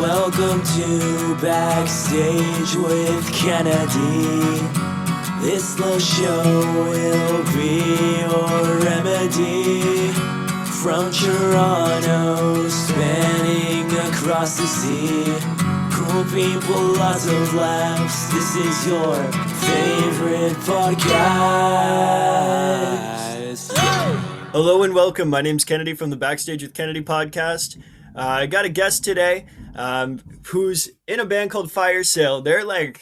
Welcome to Backstage with Kennedy. This little show will be your remedy. From Toronto, spanning across the sea. Cool people, lots of laughs. This is your favorite podcast. Hello and welcome. My name's Kennedy from the Backstage with Kennedy podcast. I got a guest today who's in a band called Fire Sale. They're they're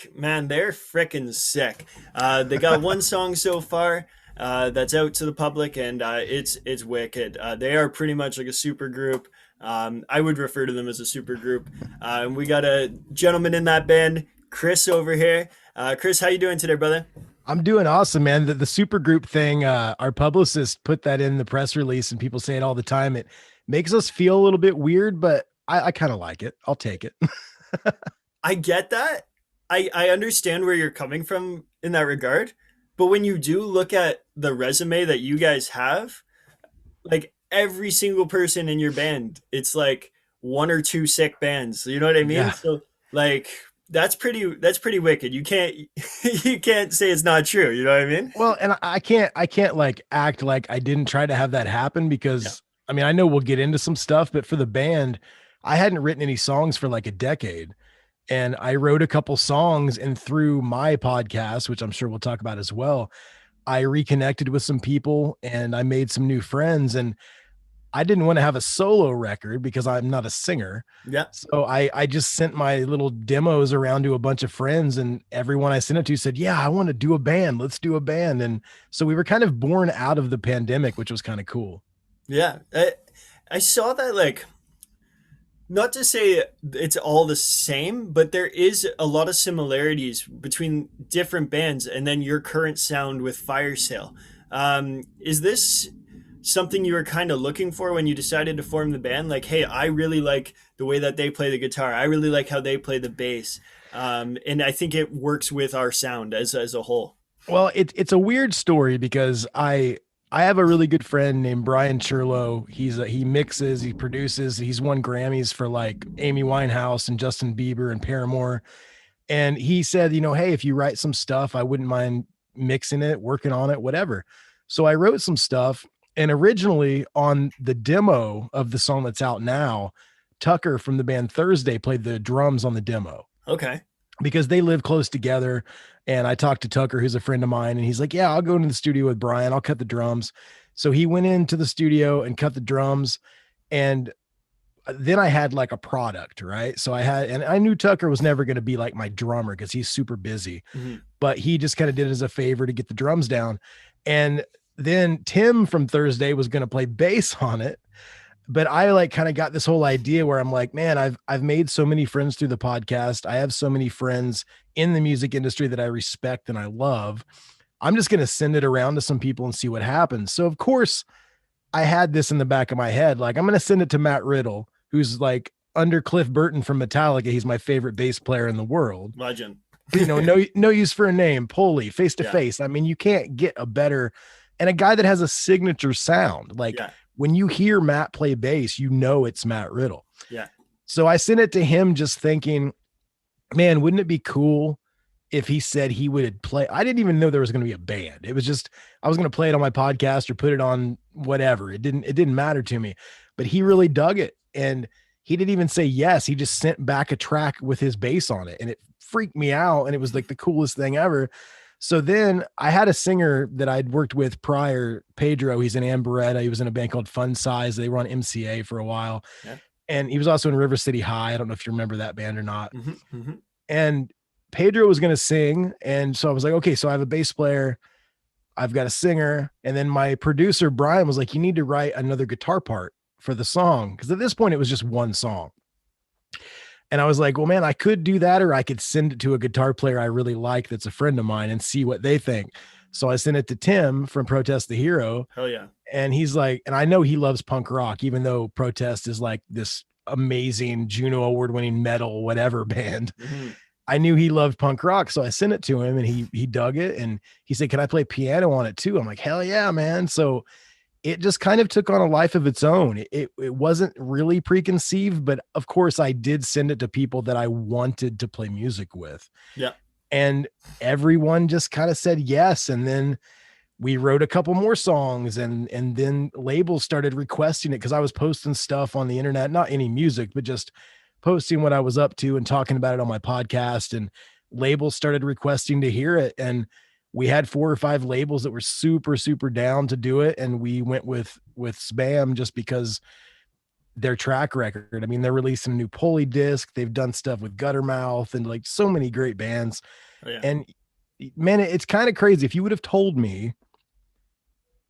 freaking sick. They got one song so far that's out to the public, and it's wicked. They are pretty much like a super group. I would refer to them as a super group. We got a gentleman in that band, Chris, over here. Chris, how you doing today, brother? I'm doing awesome, man. The super group thing, our publicist put that in the press release, and people say it all the time. It makes us feel a little bit weird, but I kind of like it. I'll take it. I get that. I understand where you're coming from in that regard. But when you do look at the resume that you guys have, like every single person in your band, it's like one or two sick bands. You know what I mean? Yeah. So like that's pretty wicked. You can't say it's not true. You know what I mean? Well, and I can't like act like I didn't try to have that happen because I mean, I know we'll get into some stuff, but for the band, I hadn't written any songs for like a decade. And I wrote a couple songs, and through my podcast, which I'm sure we'll talk about as well, I reconnected with some people and I made some new friends. And I didn't want to have a solo record because I'm not a singer. Yeah. So I just sent my little demos around to a bunch of friends, and everyone I sent it to said, yeah, I want to do a band. Let's do a band. And so we were kind of born out of the pandemic, which was kind of cool. Yeah. I saw that, like, not to say it's all the same, but there is a lot of similarities between different bands and then your current sound with Fire Sale. Is this something you were kind of looking for when you decided to form the band? Like, hey, I really like the way that they play the guitar. I really like how they play the bass. And I think it works with our sound as a whole. Well, it's a weird story because I have a really good friend named Brian Churlo. He mixes, he produces, he's won Grammys for like Amy Winehouse and Justin Bieber and Paramore. And he said, hey, if you write some stuff, I wouldn't mind mixing it, working on it, whatever. So I wrote some stuff. And originally on the demo of the song that's out now, Tucker from the band Thursday played the drums on the demo. Okay. Because they live close together. And I talked to Tucker, who's a friend of mine, and he's like, yeah, I'll go into the studio with Brian. I'll cut the drums. So he went into the studio and cut the drums. And then I had like a product, right? So and I knew Tucker was never going to be like my drummer because he's super busy, but he just kind of did it as a favor to get the drums down. And then Tim from Thursday was going to play bass on it. But I like kind of got this whole idea where I'm like, man, I've made so many friends through the podcast. I have so many friends in the music industry that I respect and I love. I'm just going to send it around to some people and see what happens. So of course I had this in the back of my head. Like, I'm going to send it to Matt Riddle, who's like under Cliff Burton from Metallica. He's my favorite bass player in the world. Legend. No use for a name, Polly, Face to Face. I mean, you can't get a better, and a guy that has a signature sound. Like, when you hear Matt play bass, it's Matt Riddle. Yeah. So I sent it to him just thinking, man, wouldn't it be cool if he said he would play? I didn't even know there was going to be a band. It was just, I was going to play it on my podcast or put it on whatever. It didn't matter to me, but he really dug it. And he didn't even say yes. He just sent back a track with his bass on it. And it freaked me out. And it was like the coolest thing ever. So then I had a singer that I'd worked with prior, Pedro. He's in Amberetta. He was in a band called Fun Size. They were on MCA for a while. Yeah. And he was also in River City High. I don't know if you remember that band or not. And Pedro was going to sing. And so I was like, okay, so I have a bass player. I've got a singer. And then my producer, Brian, was like, you need to write another guitar part for the song. Because at this point, it was just one song. And I was like, well, man, I could do that, or I could send it to a guitar player I really like that's a friend of mine and see what they think. So I sent it to Tim from Protest the Hero. Hell yeah. And he's like, and I know he loves punk rock, even though Protest is like this amazing Juno award-winning metal, whatever band. I knew he loved punk rock. So I sent it to him and he dug it. And he said, can I play piano on it too? I'm like, hell yeah, man. So it just kind of took on a life of its own. It wasn't really preconceived, but of course I did send it to people that I wanted to play music with. Yeah. And everyone just kind of said yes. And then we wrote a couple more songs, and then labels started requesting it because I was posting stuff on the internet, not any music, but just posting what I was up to and talking about it on my podcast, and labels started requesting to hear it. And we had 4 or 5 labels that were super, super down to do it. And we went with Spam just because their track record. I mean, they're releasing a new Pulley disc. They've done stuff with Guttermouth and like so many great bands. Oh, yeah. And man, it's kind of crazy. If you would have told me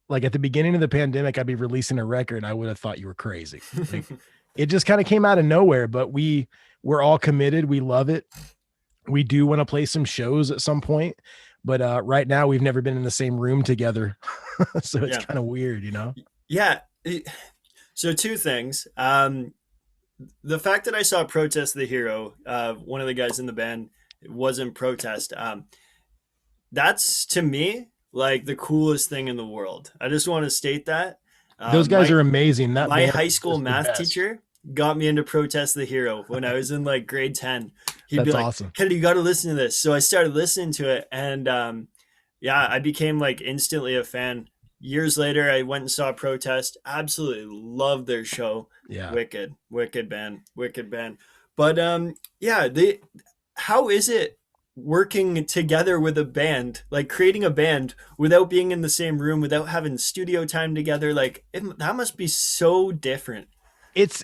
like at the beginning of the pandemic, I'd be releasing a record, I would have thought you were crazy. Like, it just kind of came out of nowhere, but we're all committed. We love it. We do want to play some shows at some point, but right now we've never been in the same room together. So it's kind of weird, you know? Yeah. So 2 things. The fact that I saw Protest the Hero, one of the guys in the band was in Protest. That's to me like the coolest thing in the world. I just want to state that. Those guys are amazing. That my high school math teacher got me into Protest the Hero when I was in like grade 10. He'd be like, awesome. Kennedy, you got to listen to this. So I started listening to it, and I became like instantly a fan. Years later, I went and saw Protest. Absolutely loved their show. Yeah. Wicked band. But how is it working together with a band, like creating a band without being in the same room, without having studio time together? Like that must be so different. It's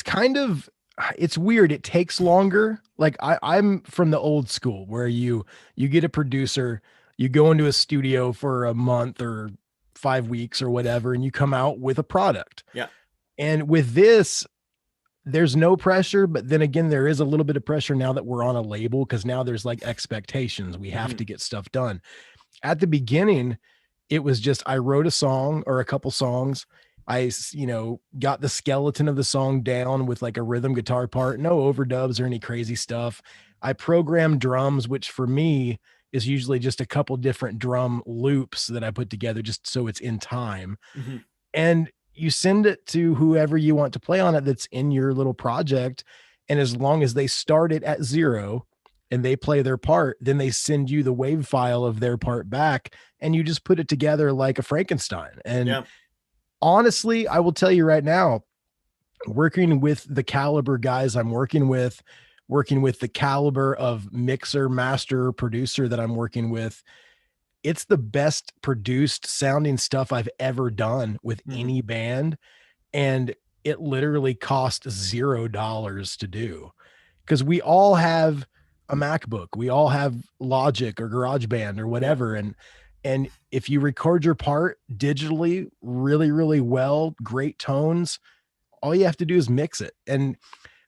kind of, it's weird. It takes longer. Like I'm from the old school where you get a producer, you go into a studio for a month or 5 weeks or whatever, and you come out with a product. Yeah. And with this, there's no pressure, but then again, there is a little bit of pressure now that we're on a label, because now there's like expectations. We have to get stuff done. At the beginning, it was just, I wrote a song or a couple songs. I, got the skeleton of the song down with like a rhythm guitar part, no overdubs or any crazy stuff. I programmed drums, which for me is usually just a couple different drum loops that I put together just so it's in time. Mm-hmm. And you send it to whoever you want to play on it that's in your little project. And as long as they start it at 0 and they play their part, then they send you the wave file of their part back, and you just put it together like a Frankenstein. And honestly, I will tell you right now, working with the caliber guys I'm working with the caliber of mixer, master, producer that I'm working with, it's the best produced sounding stuff I've ever done with any band. And it literally cost $0 to do, because we all have a MacBook. We all have Logic or GarageBand or whatever. And if you record your part digitally really, really well, great tones, all you have to do is mix it. And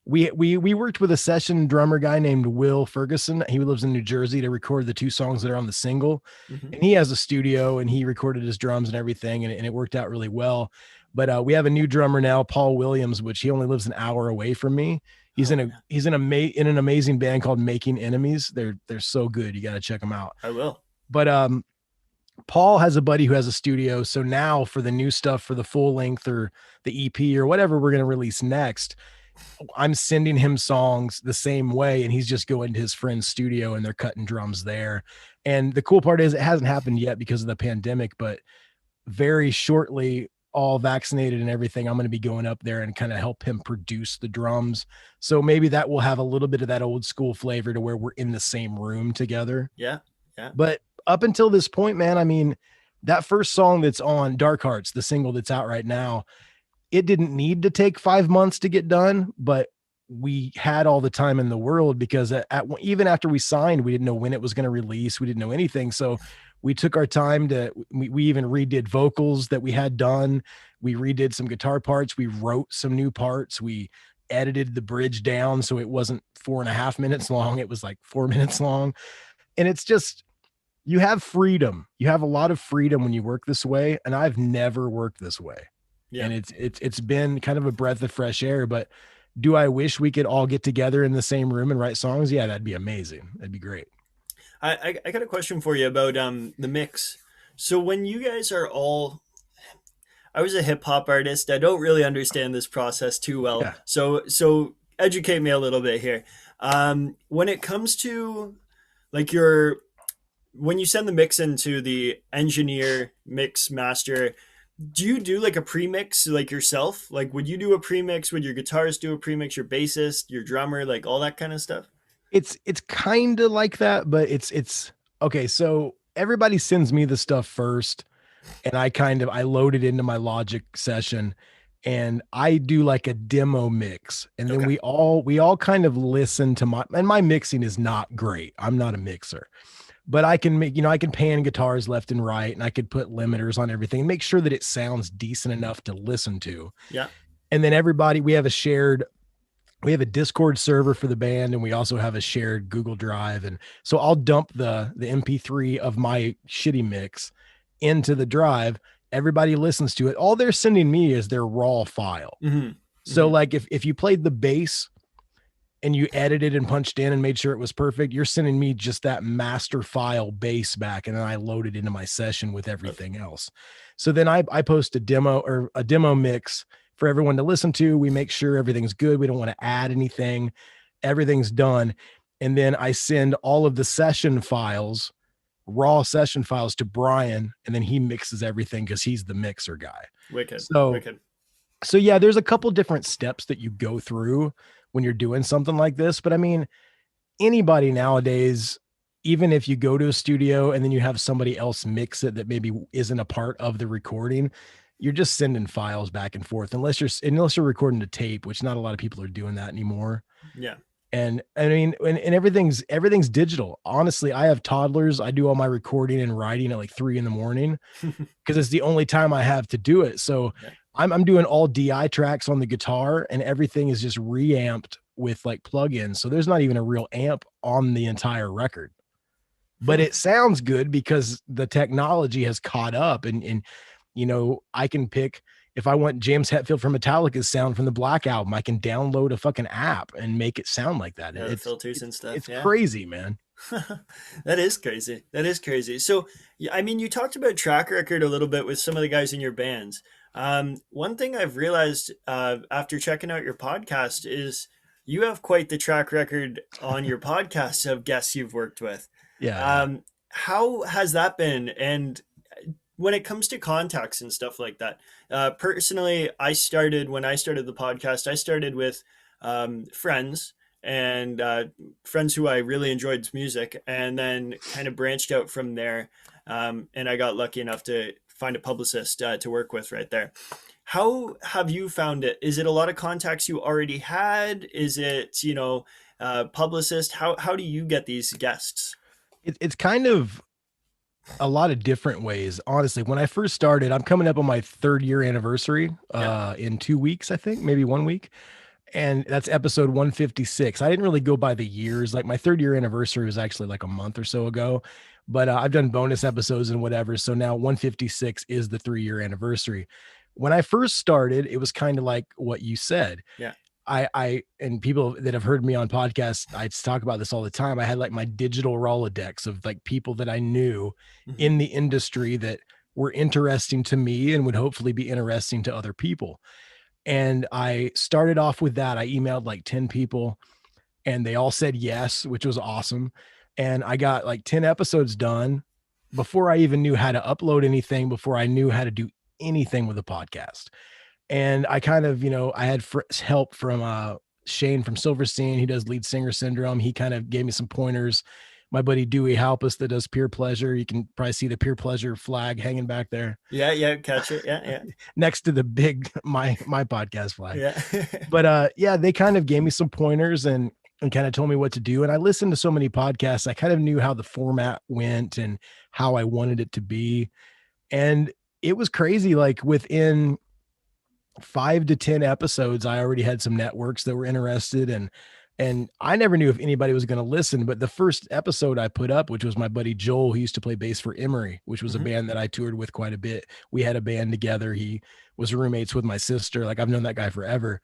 we worked with a session drummer guy named Will Ferguson. He lives in New Jersey, to record the 2 songs that are on the single. And he has a studio and he recorded his drums and everything. And it worked out really well. But we have a new drummer now, Paul Williams, which he only lives an hour away from me. He's in an amazing band called Making Enemies. They're so good. You got to check them out. I will. But Paul has a buddy who has a studio. So now for the new stuff, for the full length or the EP or whatever we're going to release next, I'm sending him songs the same way, and he's just going to his friend's studio and they're cutting drums there. And the cool part is it hasn't happened yet because of the pandemic, but very shortly, all vaccinated and everything, I'm going to be going up there and kind of help him produce the drums. So maybe that will have a little bit of that old school flavor to where we're in the same room together. Yeah. But up until this point, man, I mean, that first song that's on Dark Hearts, the single that's out right now, it didn't need to take 5 months to get done, but we had all the time in the world, because even after we signed, we didn't know when it was going to release. We didn't know anything. So we took our time we even redid vocals that we had done. We redid some guitar parts. We wrote some new parts. We edited the bridge down so it wasn't 4.5 minutes long. It was like 4 minutes long. And it's just, you have freedom. You have a lot of freedom when you work this way. And I've never worked this way. Yeah. And it's been kind of a breath of fresh air. But do I wish we could all get together in the same room and write songs? Yeah, that'd be amazing. That'd be great. I got a question for you about the mix. So when you guys are all, I was a hip hop artist. I don't really understand this process too well. Yeah. So educate me a little bit here. When it comes to like your when you send the mix into the engineer mix master, do you do like a pre-mix like yourself? Like would you do a pre-mix? Would your guitarist do a pre-mix, your bassist, your drummer, like all that kind of stuff? It's kind of like that, but it's okay. So everybody sends me the stuff first, and I load it into my Logic session, and I do like a demo mix, and then Okay. we all kind of listen to my mixing is not great. I'm not a mixer, but I can make, I can pan guitars left and right, and I could put limiters on everything and make sure that it sounds decent enough to listen to. Yeah. And then we have a Discord server for the band, and we also have a shared Google Drive. And so I'll dump the MP3 of my shitty mix into the drive. Everybody listens to it. All they're sending me is their raw file. Mm-hmm. So like if you played the bass and you edited and punched in and made sure it was perfect, you're sending me just that master file bass back, and then I load it into my session with everything else. So then I post a demo mix for everyone to listen to. We make sure everything's good. We don't want to add anything. Everything's done. And then I send all of the session files, raw session files, to Brian, and then he mixes everything because he's the mixer guy. Wicked. So Wicked. So yeah, there's a couple different steps that you go through when you're doing something like this. But I mean, anybody nowadays, even if you go to a studio and then you have somebody else mix it that maybe isn't a part of the recording, you're just sending files back and forth, unless you're recording to tape, which not a lot of people are doing that anymore. Yeah. And I mean, and everything's digital. Honestly, I have toddlers. I do all my recording and writing at like 3 a.m. because it's the only time I have to do it. So Yeah. I'm doing all DI tracks on the guitar, and everything is just reamped with like plugins. So there's not even a real amp on the entire record, but it sounds good because the technology has caught up. And I can pick, if I want James Hetfield from Metallica's sound from the Black Album, I can download a fucking app and make it sound like that. Yeah, the filters and stuff. It's yeah. crazy, man. That is crazy. That is crazy. So, I mean, you talked about track record a little bit with some of the guys in your bands. One thing I've realized after checking out your podcast is you have quite the track record on your podcast of guests you've worked with. Yeah. How has that been? And when it comes to contacts and stuff like that, personally, when I started the podcast, I started with friends and friends who I really enjoyed music, and then kind of branched out from there. And I got lucky enough to find a publicist to work with right there. How have you found it? Is it a lot of contacts you already had? Is it, publicist? How do you get these guests? It's kind of a lot of different ways. Honestly, when I first started, I'm coming up on my 3rd year anniversary in 2 weeks, I think, maybe 1 week. And that's episode 156. I didn't really go by the years. Like my 3rd year anniversary was actually like a month or so ago, but I've done bonus episodes and whatever. So now 156 is the 3-year anniversary. When I first started, it was kind of like what you said. Yeah. I and people that have heard me on podcasts, I talk about this all the time. I had like my digital Rolodex of like people that I knew in the industry that were interesting to me and would hopefully be interesting to other people. And I started off with that. I emailed like 10 people, and they all said yes, which was awesome. And I got like 10 episodes done before I even knew how to upload anything, before I knew how to do anything with a podcast. And I kind of, I had help from Shane from Silverstein. He does Lead Singer Syndrome. He kind of gave me some pointers. My buddy Dewey Halpus that does Peer Pleasure. You can probably see the Peer Pleasure flag hanging back there. Yeah, catch it. Yeah. Next to the big my podcast flag. Yeah. But they kind of gave me some pointers and kind of told me what to do. And I listened to so many podcasts. I kind of knew how the format went and how I wanted it to be. And it was crazy. Like within 5 to 10 episodes, I already had some networks that were interested, and I never knew if anybody was going to listen. But the first episode I put up, which was my buddy Joel, who used to play bass for Emery, which was a band that I toured with quite a bit. We had a band together. He was roommates with my sister. Like I've known that guy forever.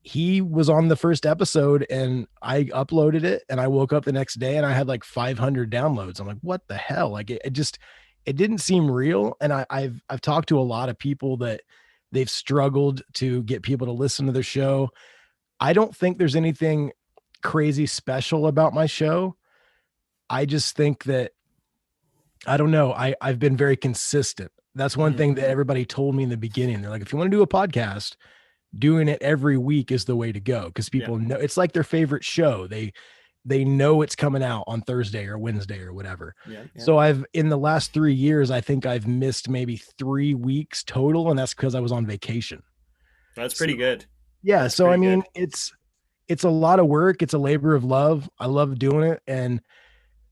He was on the first episode, and I uploaded it, and I woke up the next day and I had like 500 downloads. I'm like, what the hell? Like it it didn't seem real. And I've talked to a lot of people that they've struggled to get people to listen to their show. I don't think there's anything crazy special about my show. I just think that, I don't know. I've been very consistent. That's one thing that everybody told me in the beginning. They're like, if you want to do a podcast, doing it every week is the way to go. Cause people know it's like their favorite show. They know it's coming out on Thursday or Wednesday or whatever. So in the last 3 years, I think I've missed maybe 3 weeks total. And that's because I was on vacation. That's pretty good. Yeah. That's so, I mean, good. it's a lot of work. It's a labor of love. I love doing it. And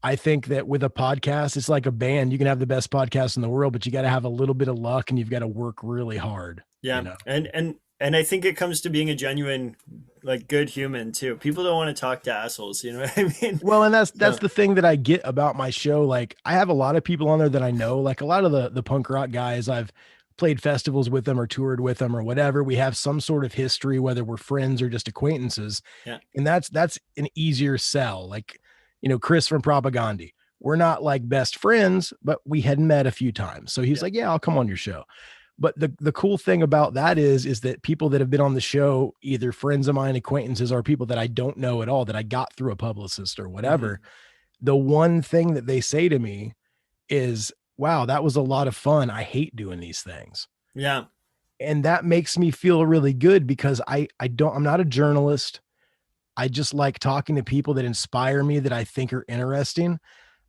I think that with a podcast, it's like a band. You can have the best podcast in the world, but you got to have a little bit of luck and you've got to work really hard. Yeah. You know? And I think it comes to being a genuine, like, good human too. People don't want to talk to assholes. You know what I mean? Well, and that's the thing that I get about my show. Like, I have a lot of people on there that I know, like a lot of the punk rock guys. I've played festivals with them or toured with them or whatever. We have some sort of history, whether we're friends or just acquaintances. Yeah. And that's an easier sell. Like, you know, Chris from Propagandhi, we're not like best friends, but we had met a few times. So he's like, yeah, I'll come on your show. But the cool thing about that is that people that have been on the show, either friends of mine, acquaintances, or people that I don't know at all, that I got through a publicist or whatever, the one thing that they say to me is, wow, that was a lot of fun. I hate doing these things. Yeah. And that makes me feel really good because I'm not a journalist. I just like talking to people that inspire me, that I think are interesting.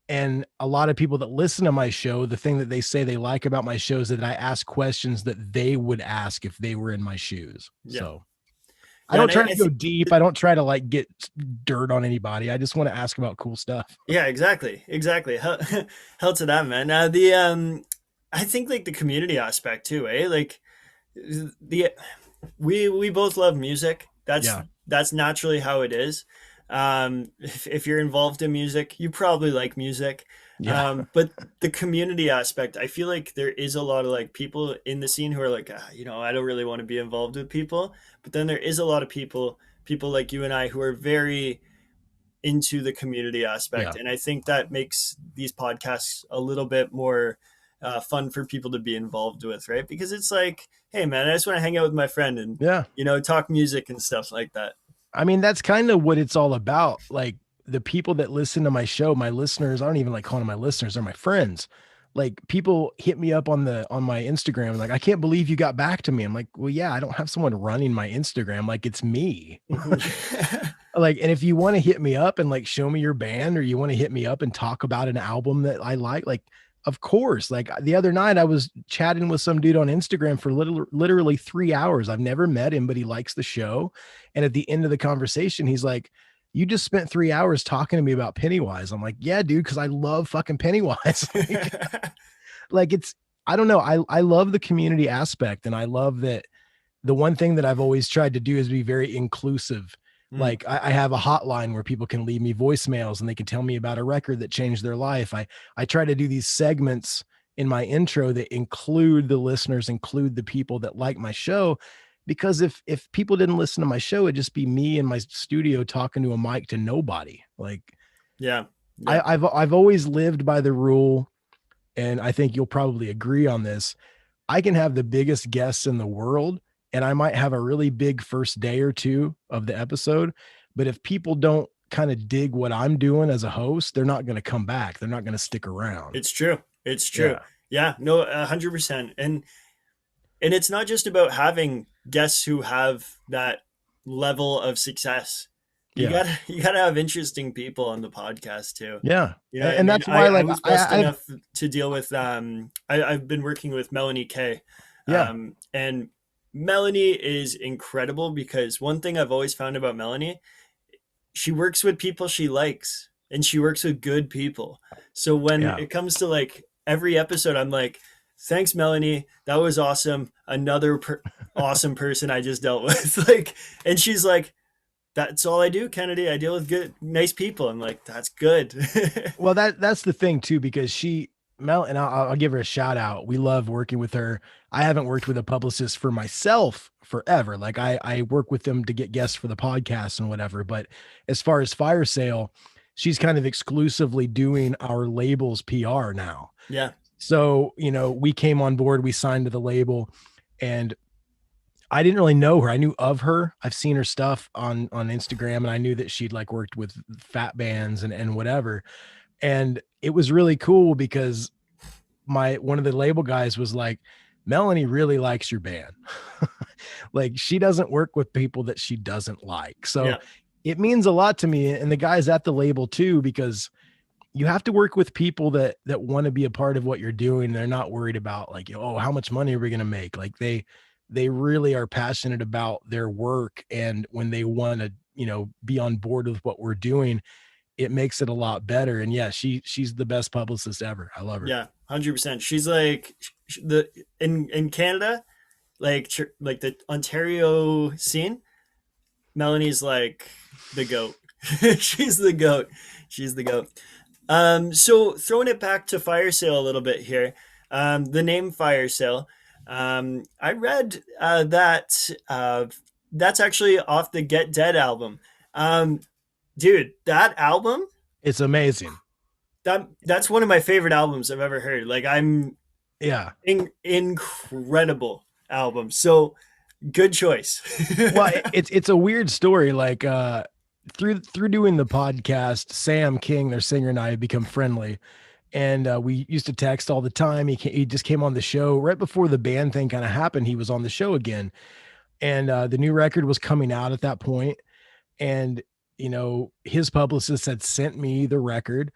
And a lot of people that listen to my show, the thing that they say they like about my show is that I ask questions that they would ask if they were in my shoes. Yeah. So I don't try to go deep. I don't try to like get dirt on anybody. I just want to ask about cool stuff. Yeah, exactly. Hell to that, man. I think like the community aspect too, eh? Like we both love music. That's naturally how it is. If you're involved in music, you probably like music. But the community aspect, I feel like there is a lot of like people in the scene who are like, I don't really want to be involved with people. But then there is a lot of people like you and I who are very into the community aspect. And I think that makes these podcasts a little bit more fun for people to be involved with, right? Because it's like, hey man, I just want to hang out with my friend and talk music and stuff like that. I mean, that's kind of what it's all about. Like the people that listen to my show, my listeners, I don't even like calling them my listeners, they're my friends. Like people hit me up on my Instagram, like, I can't believe you got back to me. I'm like, well, yeah, I don't have someone running my Instagram. Like it's me. Like, and if you want to hit me up and like show me your band, or you want to hit me up and talk about an album that I like, of course. Like the other night I was chatting with some dude on Instagram for literally 3 hours. I've never met him, but he likes the show. And at the end of the conversation, he's like, you just spent 3 hours talking to me about Pennywise. I'm like, yeah, dude. Cause I love fucking Pennywise. Like it's, I don't know. I love the community aspect. And I love that the one thing that I've always tried to do is be very inclusive. Like I have a hotline where people can leave me voicemails and they can tell me about a record that changed their life. I try to do these segments in my intro that include the listeners, include the people that like my show, because if people didn't listen to my show, it'd just be me in my studio talking to a mic to nobody. Like, I've always lived by the rule, and I think you'll probably agree on this. I can have the biggest guests in the world, and I might have a really big first day or two of the episode, but if people don't kind of dig what I'm doing as a host, they're not going to come back. They're not going to stick around. It's true. Yeah, no, 100%. And it's not just about having guests who have that level of success. You gotta have interesting people on the podcast too. Yeah. And that's why I was blessed enough to deal with, I've been working with Melanie Kay. And Melanie is incredible because one thing I've always found about Melanie, she works with people she likes and she works with good people. So when it comes to like every episode, I'm like, thanks, Melanie. That was awesome. Another awesome person I just dealt with. Like, and she's like, that's all I do, Kennedy. I deal with good, nice people. I'm like, that's good. Well, that's the thing too, because and I'll give her a shout out. We love working with her. I haven't worked with a publicist for myself forever. Like I work with them to get guests for the podcast and whatever. But as far as Fire Sale, she's kind of exclusively doing our label's PR now. Yeah. So, we came on board, we signed to the label, and I didn't really know her. I knew of her. I've seen her stuff on Instagram, and I knew that she'd like worked with fat bands and whatever. And it was really cool because one of the label guys was like, Melanie really likes your band. Like, she doesn't work with people that she doesn't like. So Yeah. it means a lot to me, and the guys at the label too, because you have to work with people that want to be a part of what you're doing. They're not worried about like, oh, how much money are we going to make? Like they really are passionate about their work, and when they want to, be on board with what we're doing, it makes it a lot better. And yeah, she's the best publicist ever. I love her. Yeah, 100%. She's like in Canada, like the Ontario scene. Melanie's like the goat. She's the goat. She's the goat. So throwing it back to Fire Sale a little bit here. The name Fire Sale. I read that that's actually off the Get Dead album. Dude, that album, It's amazing. that's one of my favorite albums I've ever heard. Like Yeah. incredible album. So good choice. Well, it's a weird story. Like through doing the podcast, Sam King, their singer, and I have become friendly, and we used to text all the time. He just came on the show right before the band thing kind of happened. He was on the show again, and the new record was coming out at that point, and his publicist had sent me the record,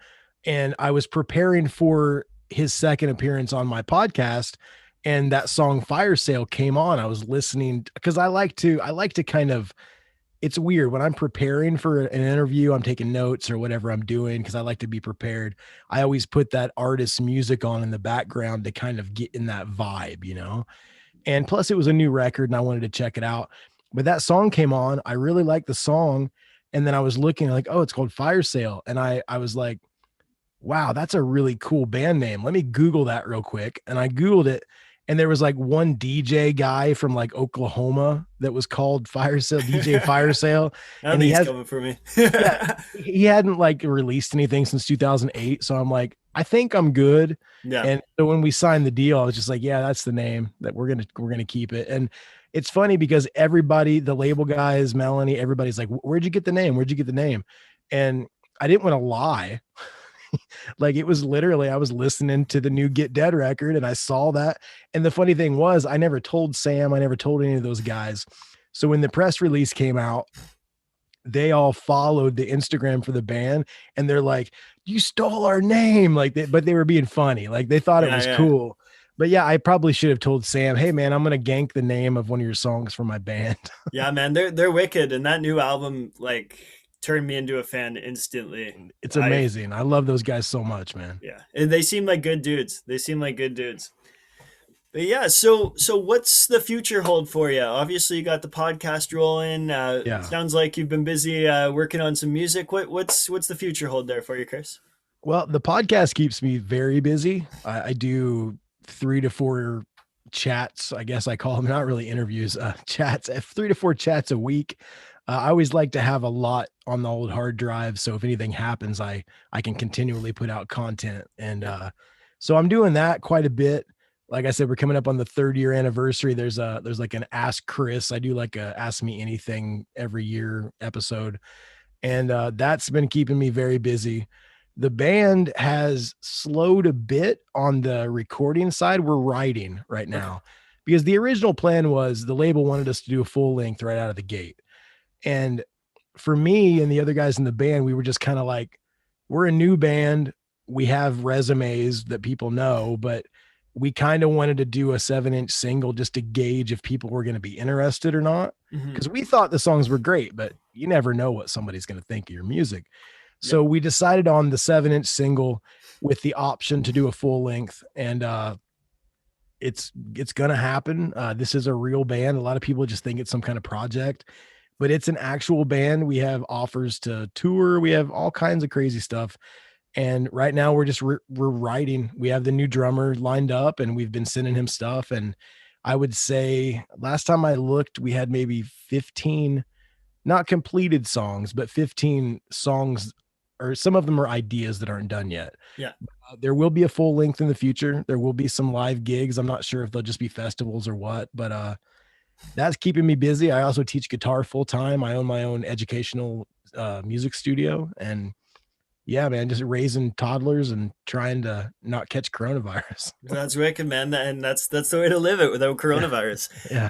and I was preparing for his second appearance on my podcast, and that song Fire Sale came on. I was listening because I like to kind of, it's weird when I'm preparing for an interview, I'm taking notes or whatever I'm doing because I like to be prepared. I always put that artist's music on in the background to kind of get in that vibe. And plus it was a new record and I wanted to check it out. But that song came on. I really liked the song. And then I was looking like, oh, it's called Fire Sale. And I was like, wow, that's a really cool band name. Let me Google that real quick. And I Googled it. And there was like one DJ guy from like Oklahoma that was called Fire Sale, DJ Fire Sale. And he's coming for me. Yeah, he hadn't like released anything since 2008. So I'm like, I think I'm good. Yeah. And so when we signed the deal, I was just like, yeah, that's the name that we're going to keep it. And it's funny because everybody, the label guys, Melanie, everybody's like, where'd you get the name? Where'd you get the name? And I didn't want to lie. Like it was literally, I was listening to the new Get Dead record and I saw that. And the funny thing was I never told Sam, I never told any of those guys. So when the press release came out, they all followed the Instagram for the band and they're like, you stole our name. But they were being funny. Like they thought it was cool. But yeah, I probably should have told Sam, hey man, I'm going to gank the name of one of your songs for my band. Yeah, man, they're wicked. And that new album, like, turned me into a fan instantly. It's amazing. I love those guys so much, man. Yeah. And they seem like good dudes. But yeah, so what's the future hold for you? Obviously you got the podcast rolling. Sounds like you've been busy working on some music. What's the future hold there for you, Chris? Well, the podcast keeps me very busy. I do 3 to 4 chats. I guess I call them not really interviews, chats, 3 to 4 chats a week. I always like to have a lot on the old hard drive. So if anything happens, I can continually put out content. And so I'm doing that quite a bit. Like I said, we're coming up on the 3rd year anniversary. There's like an Ask Chris. I do like a Ask Me Anything every year episode. And that's been keeping me very busy. The band has slowed a bit on the recording side. We're writing right now because the original plan was the label wanted us to do a full length right out of the gate. And for me and the other guys in the band, we were just kind of like, we're a new band. We have resumes that people know, but we kind of wanted to do a 7-inch single just to gauge if people were going to be interested or not. Because we thought the songs were great, but you never know what somebody's going to think of your music. So we decided on the 7-inch single with the option to do a full length. And it's going to happen. This is a real band. A lot of people just think it's some kind of project, but it's an actual band. We have offers to tour. We have all kinds of crazy stuff. And right now we're just, we're writing. We have the new drummer lined up and we've been sending him stuff. And I would say last time I looked, we had maybe 15, not completed songs, but 15 songs or some of them are ideas that aren't done yet. Yeah. There will be a full length in the future. There will be some live gigs. I'm not sure if they'll just be festivals or what, but that's keeping me busy. I also teach guitar full time. I own my own educational music studio, and yeah, man, just raising toddlers and trying to not catch coronavirus. That's wicked, man. And that's the way to live it without coronavirus. Yeah.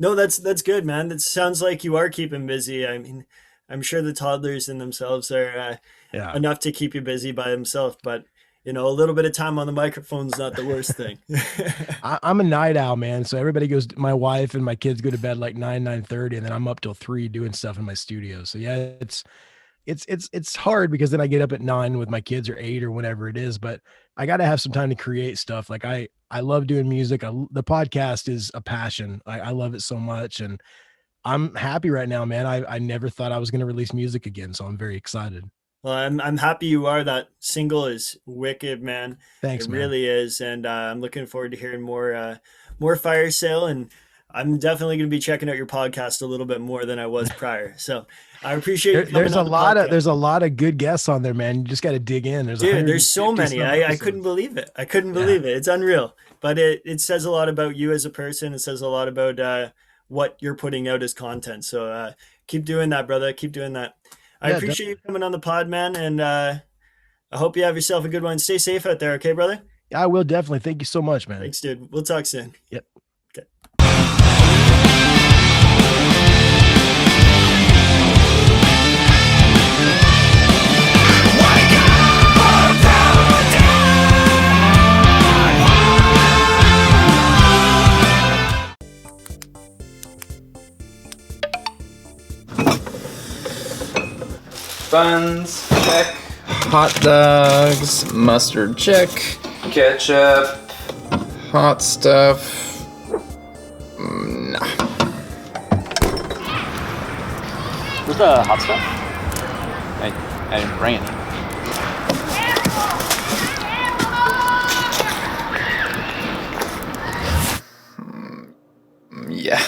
No, that's good, man. It sounds like you are keeping busy. I mean, I'm sure the toddlers in themselves are Yeah. enough to keep you busy by themselves, but you know, a little bit of time on the microphone's not the worst thing. I'm a night owl, man. So everybody goes, my wife and my kids go to bed like 9:30, and then I'm up till 3 doing stuff in my studio. So yeah, it's hard because then I get up at 9 with my kids, or 8 or whatever it is, but I got to have some time to create stuff. Like I love doing music. The podcast is a passion. I love it so much, and I'm happy right now, man. I never thought I was going to release music again, so I'm very excited. Well, I'm happy you are. That single is wicked, man. Thanks, It man. really is, and I'm looking forward to hearing more Fire Sale, and I'm definitely going to be checking out your podcast a little bit more than I was prior. So I appreciate you coming There's on the podcast. there's a lot of good guests on there, man. You just got to dig in. There's so 150 many. some I episodes. couldn't believe it. I couldn't believe it. It's unreal. But it says a lot about you as a person. It says a lot about what you're putting out as content. So keep doing that, brother. Keep doing that. I Yeah, appreciate you coming on the pod, man. And I hope you have yourself a good one. Stay safe out there, okay, brother? I will definitely. Thank you so much, man. Thanks, dude. We'll talk soon. Yep. Okay. Buns, check. Hot dogs, mustard check, Ketchup. hot stuff. Nah. Where's the hot stuff? I didn't bring any. Yeah.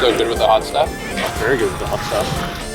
So good with the hot stuff? Very good with the hot stuff.